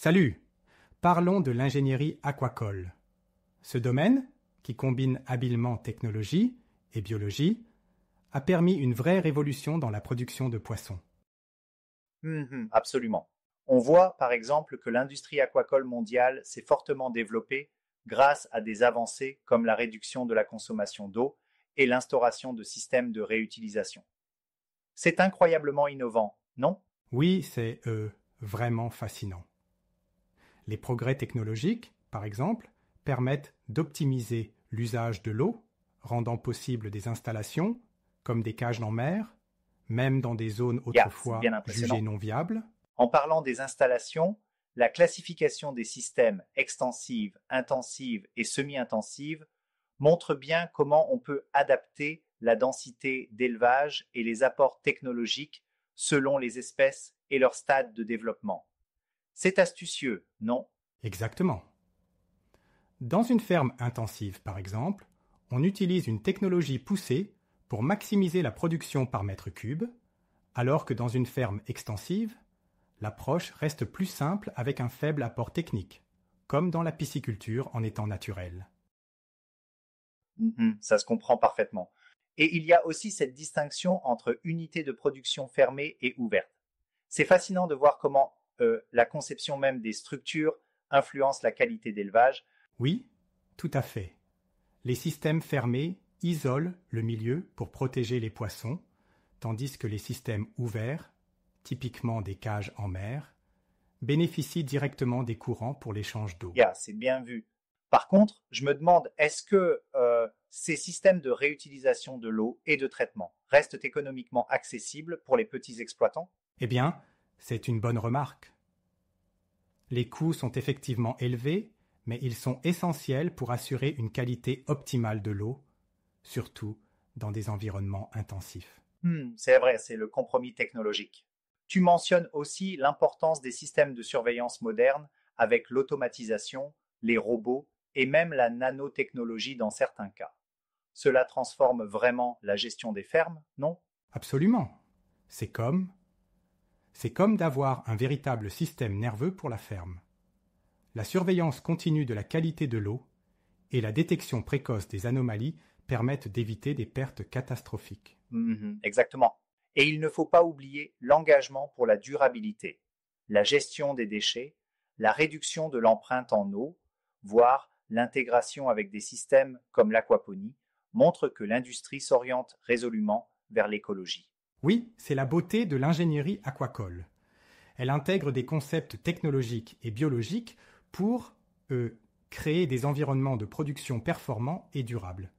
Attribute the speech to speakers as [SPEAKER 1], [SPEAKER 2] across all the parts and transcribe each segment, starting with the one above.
[SPEAKER 1] Salut! Parlons de l'ingénierie aquacole. Ce domaine, qui combine habilement technologie et biologie, a permis une vraie révolution dans la production de poissons.
[SPEAKER 2] Absolument. On voit par exemple que l'industrie aquacole mondiale s'est fortement développée grâce à des avancées comme la réduction de la consommation d'eau et l'instauration de systèmes de réutilisation. C'est incroyablement innovant, non?
[SPEAKER 1] Oui, c'est vraiment fascinant. Les progrès technologiques, par exemple, permettent d'optimiser l'usage de l'eau, rendant possible des installations, comme des cages en mer, même dans des zones autrefois jugées non viables.
[SPEAKER 2] En parlant des installations, la classification des systèmes extensives, intensives et semi-intensives montre bien comment on peut adapter la densité d'élevage et les apports technologiques selon les espèces et leur stade de développement. C'est astucieux, non?
[SPEAKER 1] Exactement. Dans une ferme intensive, par exemple, on utilise une technologie poussée pour maximiser la production par mètre cube, alors que dans une ferme extensive, l'approche reste plus simple avec un faible apport technique, comme dans la pisciculture en étant naturelle.
[SPEAKER 2] Ça se comprend parfaitement. Et il y a aussi cette distinction entre unités de production fermées et ouvertes. C'est fascinant de voir comment la conception même des structures influence la qualité d'élevage.
[SPEAKER 1] Oui, tout à fait. Les systèmes fermés isolent le milieu pour protéger les poissons, tandis que les systèmes ouverts, typiquement des cages en mer, bénéficient directement des courants pour l'échange d'eau.
[SPEAKER 2] C'est bien vu. Par contre, je me demande, est-ce que ces systèmes de réutilisation de l'eau et de traitement restent économiquement accessibles pour les petits exploitants?
[SPEAKER 1] Eh bien, c'est une bonne remarque. Les coûts sont effectivement élevés, mais ils sont essentiels pour assurer une qualité optimale de l'eau, surtout dans des environnements intensifs.
[SPEAKER 2] C'est vrai, c'est le compromis technologique. Tu mentionnes aussi l'importance des systèmes de surveillance modernes avec l'automatisation, les robots et même la nanotechnologie dans certains cas. Cela transforme vraiment la gestion des fermes, non?
[SPEAKER 1] Absolument. C'est comme d'avoir un véritable système nerveux pour la ferme. La surveillance continue de la qualité de l'eau et la détection précoce des anomalies permettent d'éviter des pertes catastrophiques.
[SPEAKER 2] Exactement. Et il ne faut pas oublier l'engagement pour la durabilité, la gestion des déchets, la réduction de l'empreinte en eau, voire l'intégration avec des systèmes comme l'aquaponie, montre que l'industrie s'oriente résolument vers l'écologie.
[SPEAKER 1] Oui, c'est la beauté de l'ingénierie aquacole. Elle intègre des concepts technologiques et biologiques pour créer des environnements de production performants et durables.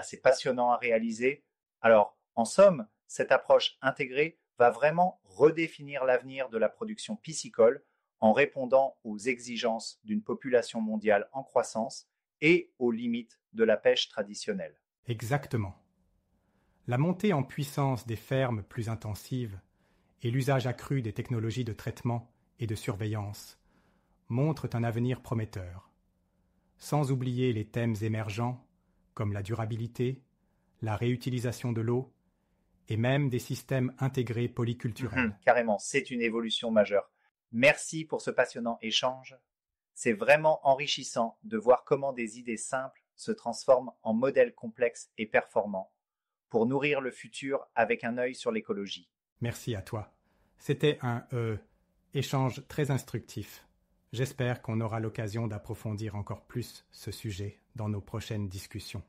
[SPEAKER 2] C'est passionnant à réaliser. Alors, en somme, cette approche intégrée va vraiment redéfinir l'avenir de la production piscicole en répondant aux exigences d'une population mondiale en croissance et aux limites de la pêche traditionnelle.
[SPEAKER 1] Exactement. La montée en puissance des fermes plus intensives et l'usage accru des technologies de traitement et de surveillance montrent un avenir prometteur, sans oublier les thèmes émergents comme la durabilité, la réutilisation de l'eau et même des systèmes intégrés polyculturels.
[SPEAKER 2] Carrément, c'est une évolution majeure. Merci pour ce passionnant échange. C'est vraiment enrichissant de voir comment des idées simples se transforment en modèles complexes et performants pour nourrir le futur avec un œil sur l'écologie.
[SPEAKER 1] Merci à toi. C'était un échange très instructif. J'espère qu'on aura l'occasion d'approfondir encore plus ce sujet dans nos prochaines discussions.